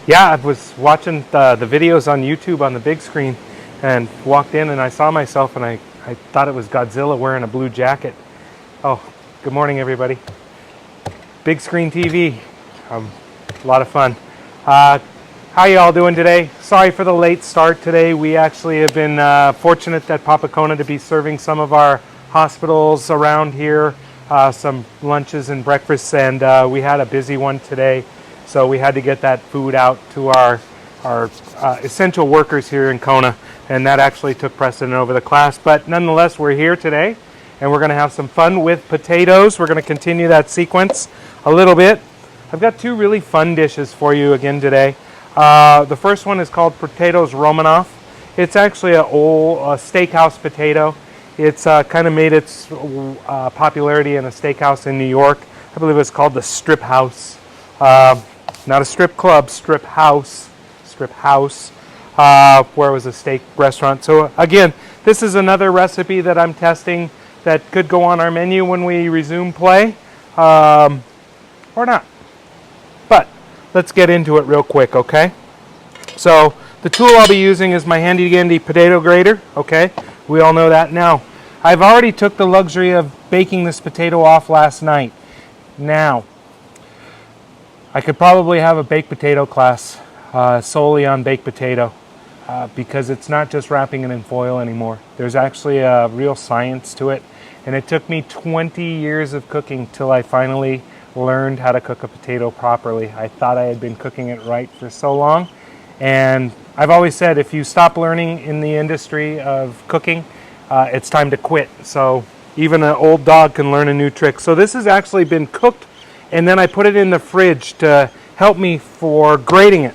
Yeah, I was watching the videos on YouTube on the big screen and walked in and I saw myself and I thought it was Godzilla wearing a blue jacket. Oh, good morning, everybody. Big screen TV. A lot of fun. How you all doing today? Sorry for the late start today. We actually have been fortunate at Papakona to be serving some of our hospitals around here, some lunches and breakfasts, and we had a busy one today. So we had to get that food out to our essential workers here in Kona, and that actually took precedent over the class. But nonetheless, we're here today, and we're going to have some fun with potatoes. We're going to continue that sequence a little bit. I've got two really fun dishes for you again today. The first one is called potatoes Romanoff. It's actually an old steakhouse potato. It's kind of made its popularity in a steakhouse in New York. I believe it's called the Strip House. Not a strip club, Strip House. Strip House, where it was a steak restaurant. So again, this is another recipe that I'm testing that could go on our menu when we resume play, or not. But let's get into it real quick, okay? So the tool I'll be using is my handy dandy potato grater, okay? We all know that. Now, I've already took the luxury of baking this potato off last night. Now, I could probably have a baked potato class solely on baked potato because it's not just wrapping it in foil anymore. There's actually a real science to it, and it took me 20 years of cooking till I finally learned how to cook a potato properly. I thought I had been cooking it right for so long, and I've always said if you stop learning in the industry of cooking, it's time to quit. So even an old dog can learn a new trick. So this has actually been cooked, and then I put it in the fridge to help me for grating it.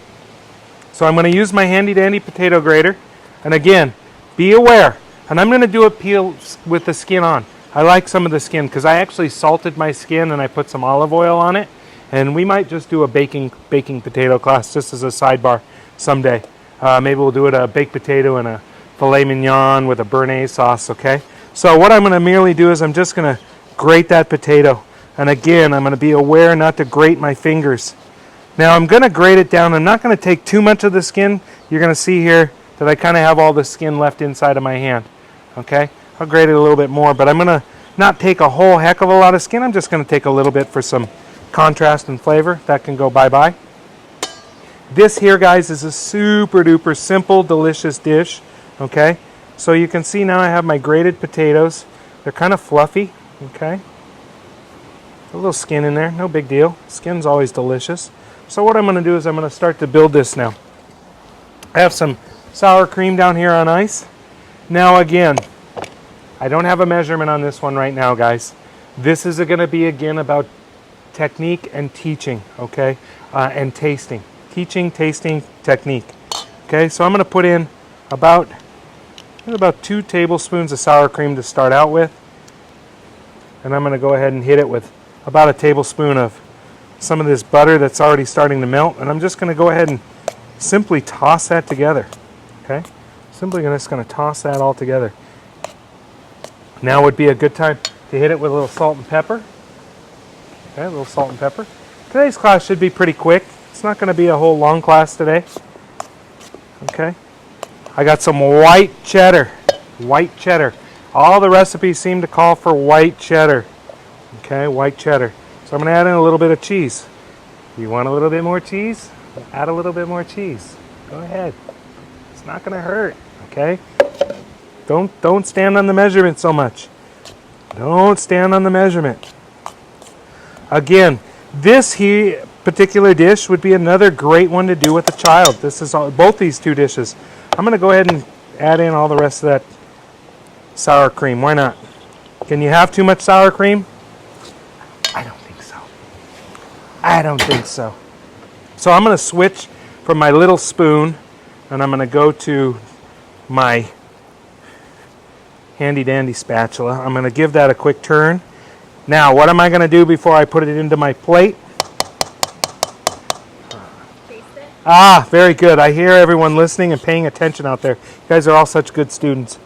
So I'm going to use my handy dandy potato grater, and again, be aware, and I'm going to do it peel with the skin on. I like some of the skin because I actually salted my skin and I put some olive oil on it, and we might just do a baking potato class just as a sidebar someday. Maybe we'll do it a baked potato and a filet mignon with a béarnaise sauce, okay? So what I'm going to merely do is I'm just going to grate that potato, and again, I'm going to be aware not to grate my fingers. Now I'm going to grate it down. I'm not going to take too much of the skin. You're going to see here that I kind of have all the skin left inside of my hand, okay? I'll grate it a little bit more, but I'm going to not take a whole heck of a lot of skin. I'm just going to take a little bit for some contrast and flavor. That can go bye-bye. This here, guys, is a super duper simple, delicious dish, okay? So you can see now I have my grated potatoes. They're kind of fluffy, okay? A little skin in there, no big deal. Skin's always delicious. So what I'm going to do is I'm going to start to build this now. I have some sour cream down here on ice. Now again, I don't have a measurement on this one right now, guys. This is going to be, again, about technique and teaching, okay? And tasting. Teaching, tasting, technique. Okay, so I'm going to put in about 2 tablespoons of sour cream to start out with. And I'm going to go ahead and hit it with about a tablespoon of some of this butter that's already starting to melt. And I'm just going to go ahead and simply toss that together. Okay, simply just going to toss that all together. Now would be a good time to hit it with a little salt and pepper. Okay, a little salt and pepper. Today's class should be pretty quick. It's not going to be a whole long class today. Okay, I got some white cheddar. White cheddar. All the recipes seem to call for white cheddar. Okay, white cheddar. So I'm going to add in a little bit of cheese. You want a little bit more cheese? Add a little bit more cheese. Go ahead. It's not going to hurt. Okay. Don't stand on the measurement so much. Don't stand on the measurement. Again, this here particular dish would be another great one to do with a child. This is both these two dishes. I'm going to go ahead and add in all the rest of that sour cream. Why not? Can you have too much sour cream? I don't think so. I don't think so. So I'm going to switch from my little spoon, and I'm going to go to my handy dandy spatula. I'm going to give that a quick turn. Now, what am I going to do before I put it into my plate? Taste it. Ah, very good. I hear everyone listening and paying attention out there. You guys are all such good students.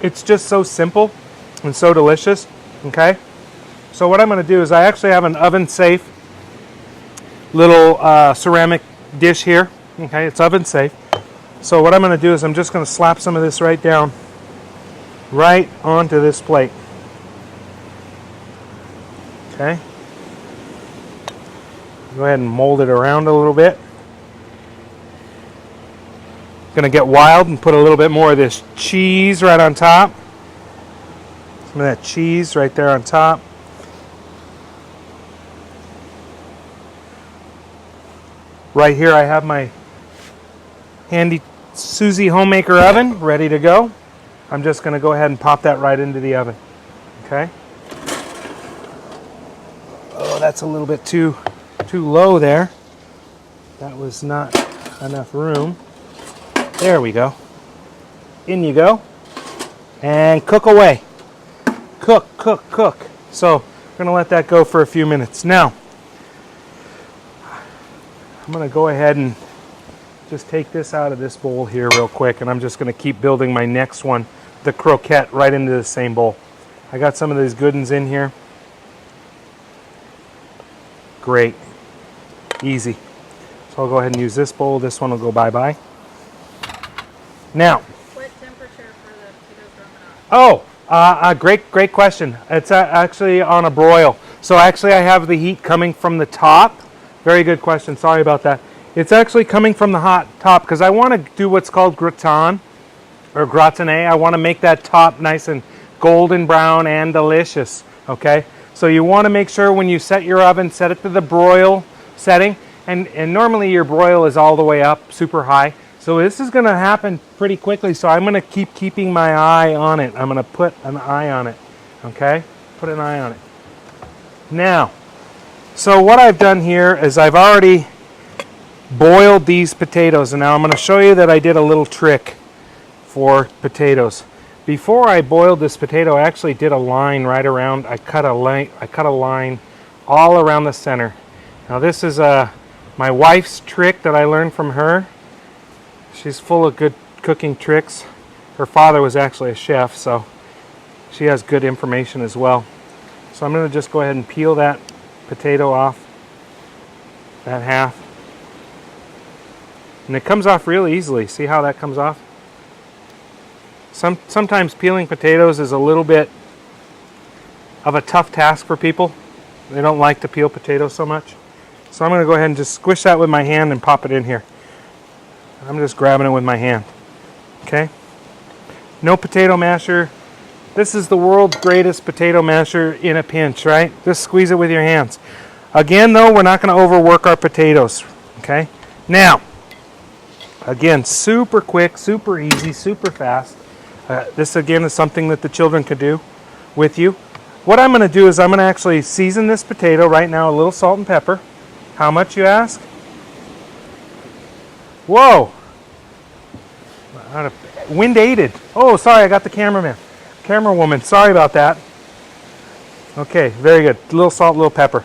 It's just so simple and so delicious. Okay? So what I'm going to do is I actually have an oven safe little ceramic dish here. Okay, it's oven safe. So what I'm going to do is I'm just going to slap some of this right down, right onto this plate. Okay. Go ahead and mold it around a little bit. Going to get wild and put a little bit more of this cheese right on top. Some of that cheese right there on top. Right here I have my handy Susie Homemaker oven ready to go. I'm just going to go ahead and pop that right into the oven. Okay. Oh, that's a little bit too low there. That was not enough room. There we go. In you go. And cook away. Cook, cook, cook. So we're going to let that go for a few minutes. Now, I'm going to go ahead and just take this out of this bowl here real quick, and I'm just going to keep building my next one, the croquette, right into the same bowl. I got some of these good ones in here. Great. Easy. So I'll go ahead and use this bowl. This one will go bye-bye. Now. What temperature for the potatoes Romanoff? Great question. It's actually on a broil. So actually I have the heat coming from the top. Very good question. Sorry about that. It's actually coming from the hot top because I want to do what's called gratin or gratiné. I want to make that top nice and golden brown and delicious. Okay. So you want to make sure when you set your oven, set it to the broil setting. And normally your broil is all the way up, super high. So this is going to happen pretty quickly. So I'm going to keep keeping my eye on it. I'm going to put an eye on it. Okay. Put an eye on it. Now. So what I've done here is I've already boiled these potatoes, and now I'm going to show you that I did a little trick for potatoes. Before I boiled this potato, I actually did a line right around. I cut a line all around the center. Now this is my wife's trick that I learned from her. She's full of good cooking tricks. Her father was actually a chef, so she has good information as well. So I'm going to just go ahead and peel that potato off, that half, and it comes off real easily. See how that comes off? Sometimes peeling potatoes is a little bit of a tough task for people. They don't like to peel potatoes so much. So I'm going to go ahead and just squish that with my hand and pop it in here. I'm just grabbing it with my hand. Okay? No potato masher. This is the world's greatest potato masher in a pinch, right? Just squeeze it with your hands. Again, though, we're not going to overwork our potatoes, okay? Now, again, super quick, super easy, super fast. This, again, is something that the children could do with you. What I'm going to do is I'm going to actually season this potato right now, a little salt and pepper. How much, you ask? Whoa! Wind aided. Oh, sorry, I got the cameraman. Camera woman, sorry about that. Okay, very good. A little salt, a little pepper.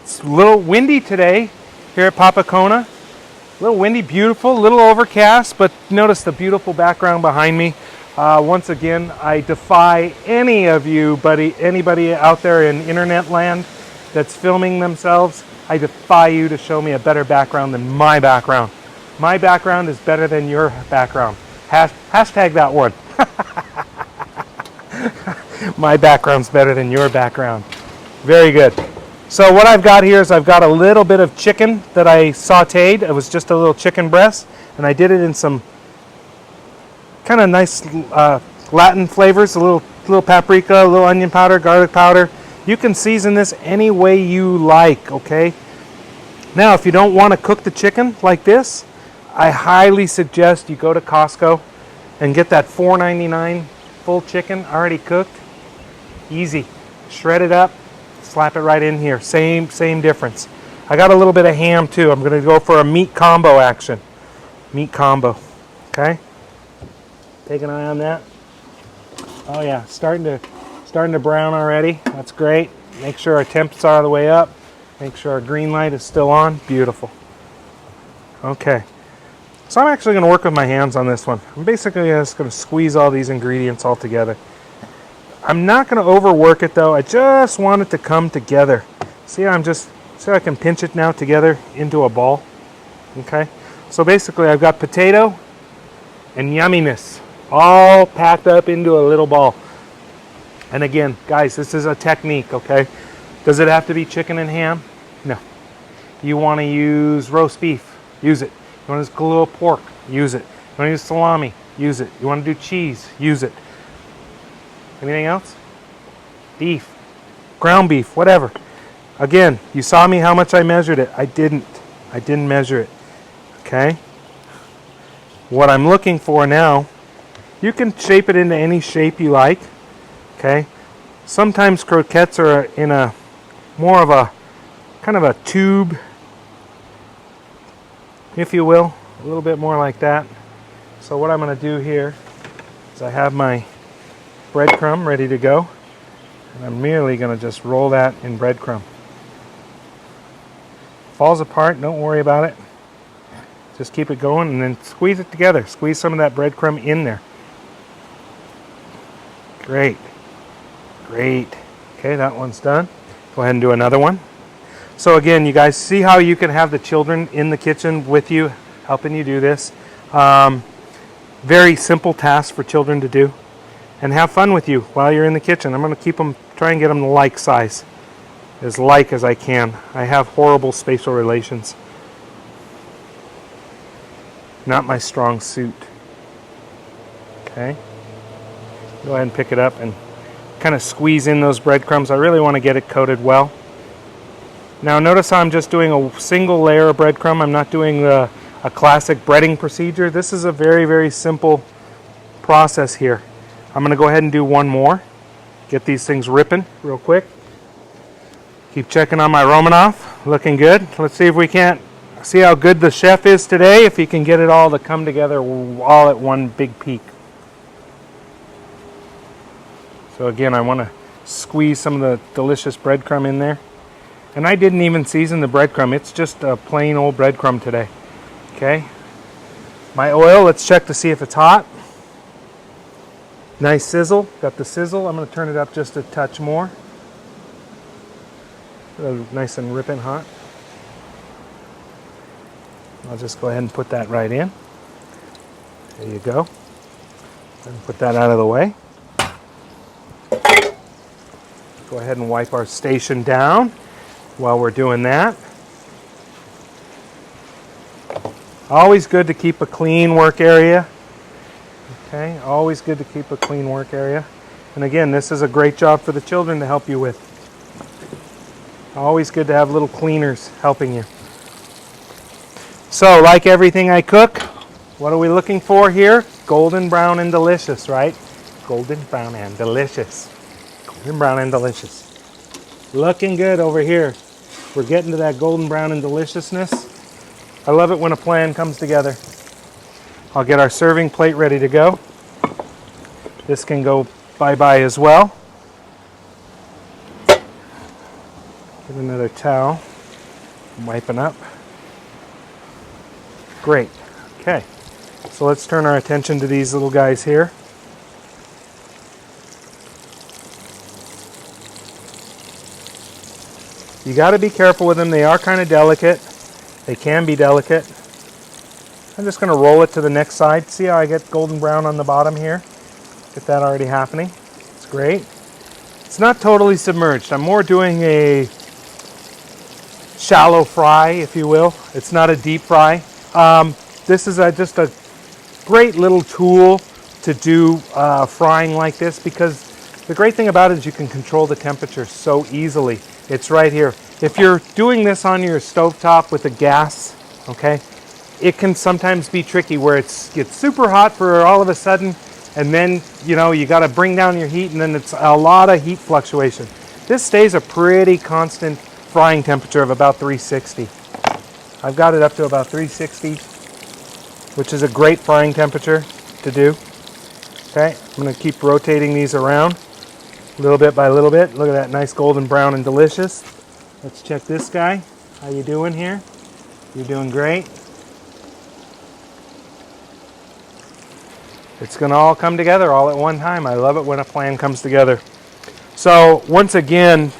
It's a little windy today here at Papakona. A little windy, beautiful, a little overcast, but notice the beautiful background behind me. Once again, I defy anybody out there in internet land that's filming themselves, I defy you to show me a better background than my background. My background is better than your background. Hashtag that one. My background's better than your background. Very good. So what I've got here is I've got a little bit of chicken that I sauteed. It was just a little chicken breast, and I did it in some kind of nice Latin flavors, a little paprika, a little onion powder, garlic powder. You can season this any way you like, okay? Now, if you don't want to cook the chicken like this, I highly suggest you go to Costco and get that $4.99 full chicken already cooked. Easy. Shred it up, slap it right in here. Same difference. I got a little bit of ham too. I'm going to go for a meat combo action. Meat combo. Okay? Take an eye on that. Oh yeah, starting to brown already. That's great. Make sure our temps are all the way up. Make sure our green light is still on. Beautiful. Okay. So I'm actually going to work with my hands on this one. I'm basically just going to squeeze all these ingredients all together. I'm not going to overwork it though. I just want it to come together. See how I can pinch it now together into a ball. Okay. So basically I've got potato and yumminess all packed up into a little ball. And again, guys, this is a technique, okay? Does it have to be chicken and ham? No. You want to use roast beef? Use it. You want to use a little pork? Use it. You want to use salami? Use it. You want to do cheese? Use it. Anything else? Beef, ground beef, whatever. Again, you saw me how much I measured it. I didn't measure it. Okay? What I'm looking for now, you can shape it into any shape you like. Okay? Sometimes croquettes are in a more of a kind of a tube, if you will, a little bit more like that. So what I'm going to do here is I have my breadcrumb ready to go, and I'm merely going to just roll that in breadcrumb. Falls apart, don't worry about it. Just keep it going and then squeeze it together. Squeeze some of that breadcrumb in there. Great. Great. Okay, that one's done. Go ahead and do another one. So again, you guys see how you can have the children in the kitchen with you, helping you do this. Very simple task for children to do. And have fun with you while you're in the kitchen. I'm going to keep them, try and get them like size. As like as I can. I have horrible spatial relations. Not my strong suit. Okay. Go ahead and pick it up and kind of squeeze in those breadcrumbs. I really want to get it coated well. Now notice how I'm just doing a single layer of breadcrumb. I'm not doing a classic breading procedure. This is a very, very simple process here. I'm going to go ahead and do one more. Get these things ripping real quick. Keep checking on my Romanoff. Looking good. Let's see if we can't see how good the chef is today, if he can get it all to come together all at one big peak. So again, I want to squeeze some of the delicious breadcrumb in there. And I didn't even season the breadcrumb. It's just a plain old breadcrumb today. Okay. My oil, let's check to see if it's hot. Nice sizzle. Got the sizzle. I'm going to turn it up just a touch more. Nice and ripping hot. I'll just go ahead and put that right in. There you go. And put that out of the way. Go ahead and wipe our station down while we're doing that. Always good to keep a clean work area. Okay, always good to keep a clean work area. And again, this is a great job for the children to help you with. Always good to have little cleaners helping you. So, like everything I cook, what are we looking for here? Golden brown and delicious, right? Golden brown and delicious. Golden brown and delicious. Looking good over here. We're getting to that golden brown and deliciousness. I love it when a plan comes together. I'll get our serving plate ready to go. This can go bye-bye as well. Get another towel. I'm wiping up. Great. Okay. So let's turn our attention to these little guys here. You got to be careful with them. They are kind of delicate. They can be delicate. I'm just going to roll it to the next side. See how I get golden brown on the bottom here? Get that already happening. It's great. It's not totally submerged. I'm more doing a shallow fry, if you will. It's not a deep fry. This is just a great little tool to do frying like this, because the great thing about it is you can control the temperature so easily. It's right here. If you're doing this on your stovetop with a gas, okay, it can sometimes be tricky where it gets super hot for all of a sudden, and then, you know, you got to bring down your heat, and then it's a lot of heat fluctuation. This stays a pretty constant frying temperature of about 360. I've got it up to about 360, which is a great frying temperature to do. Okay, I'm going to keep rotating these around little bit by little bit. Look at that nice golden brown and delicious. Let's check this guy. How you doing here? You're doing great. It's going to all come together all at one time. I love it when a plan comes together. So once again,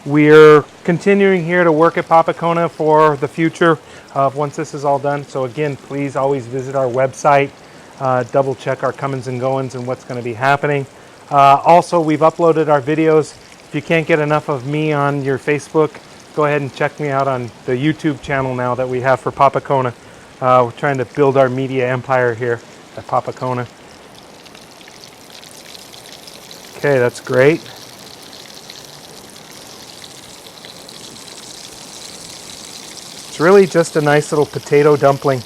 we're continuing here to work at Papakona for the future of once this is all done. So again, please always visit our website, double check our comings and goings and what's going to be happening. Also, we've uploaded our videos. If you can't get enough of me on your Facebook, go ahead and check me out on the YouTube channel now that we have for Papakona. We're trying to build our media empire here at Papakona. Okay, that's great. It's really just a nice little potato dumpling.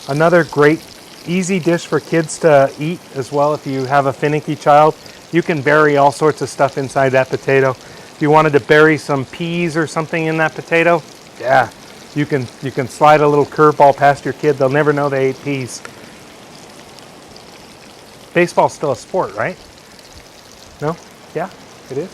Another great, easy dish for kids to eat as well. If you have a finicky child, you can bury all sorts of stuff inside that potato. If you wanted to bury some peas or something in that potato, yeah, you can slide a little curveball past your kid. They'll never know they ate peas. Baseball's still a sport, right? No? Yeah, it is.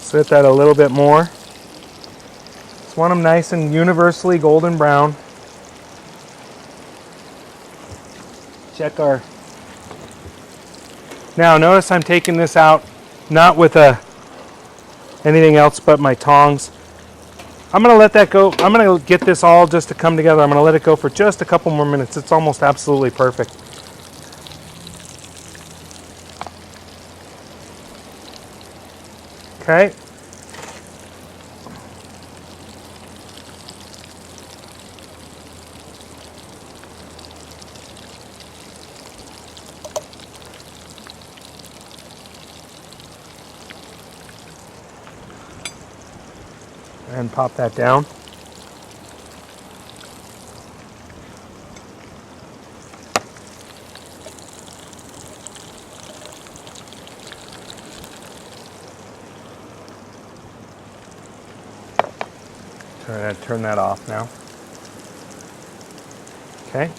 Set that a little bit more. Just want them nice and universally golden brown. Check our... Now notice I'm taking this out not with anything else but my tongs. I'm going to let that go. I'm going to get this all just to come together. I'm going to let it go for just a couple more minutes. It's almost absolutely perfect. Okay. And pop that down. Turn that off now. Okay.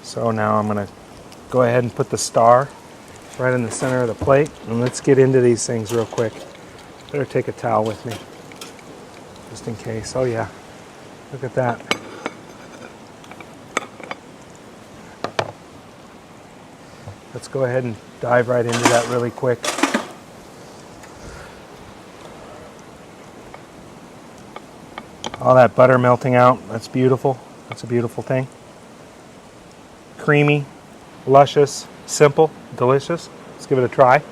So now I'm going to go ahead and put the star right in the center of the plate, and let's get into these things real quick. Better take a towel with me, just in case. Oh yeah, look at that. Let's go ahead and dive right into that really quick. All that butter melting out, that's beautiful. That's a beautiful thing. Creamy, luscious, simple, delicious. Let's give it a try.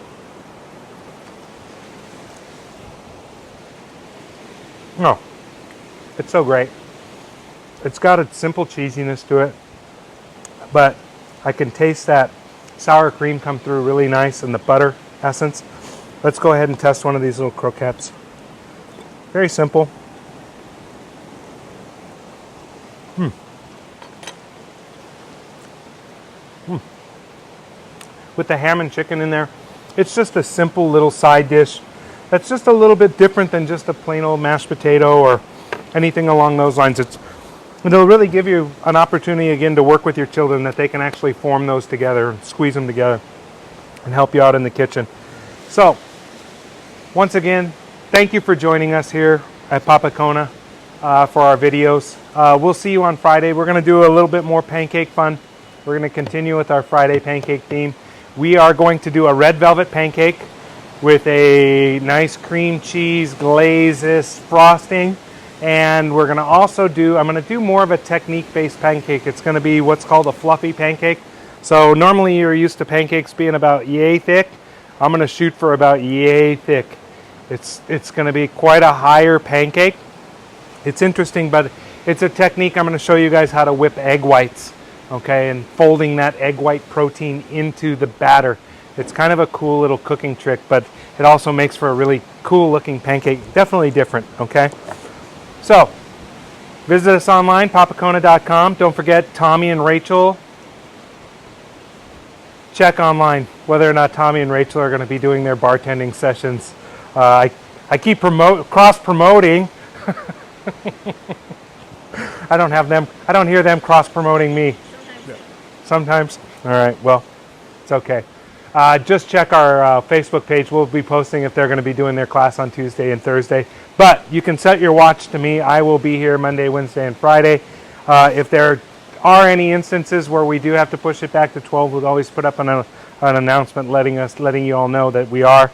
Oh, it's so great. It's got a simple cheesiness to it, but I can taste that sour cream come through really nice and the butter essence. Let's go ahead and test one of these little croquettes. Very simple. With the ham and chicken in there, it's just a simple little side dish that's just a little bit different than just a plain old mashed potato or anything along those lines. It'll really give you an opportunity again to work with your children, that they can actually form those together and squeeze them together and help you out in the kitchen. So once again, thank you for joining us here at Papakona for our videos. We'll see you on Friday. We're going to do a little bit more pancake fun. We're going to continue with our Friday pancake theme. We are going to do a red velvet pancake with a nice cream cheese glazes frosting. And we're going to also I'm going to do more of a technique-based pancake. It's going to be what's called a fluffy pancake. So normally you're used to pancakes being about yay thick. I'm going to shoot for about yay thick. It's going to be quite a higher pancake. It's interesting, but it's a technique. I'm going to show you guys how to whip egg whites. Okay, and folding that egg white protein into the batter. It's kind of a cool little cooking trick, but it also makes for a really cool looking pancake. Definitely different, okay? So, visit us online, papakona.com. Don't forget, Tommy and Rachel. Check online whether or not Tommy and Rachel are going to be doing their bartending sessions. I keep cross-promoting. I don't hear them cross-promoting me. Sometimes. All right, well, it's okay. just check our Facebook page. We'll be posting if they're going to be doing their class on Tuesday and Thursday. But you can set your watch to me. I will be here Monday, Wednesday, and Friday. If there are any instances where we do have to push it back to 12, we'll always put up an announcement letting you all know that we are.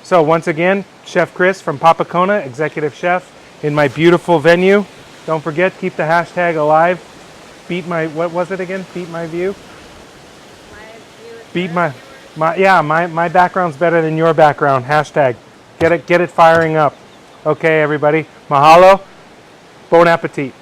So once again, Chef Chris from Papakona, Executive Chef, in my beautiful venue. Don't forget, keep the hashtag alive. Beat my, what was it again? Beat my view? Beat my background's better than your background. Hashtag. Get it firing up. Okay, everybody. Mahalo. Bon appetit.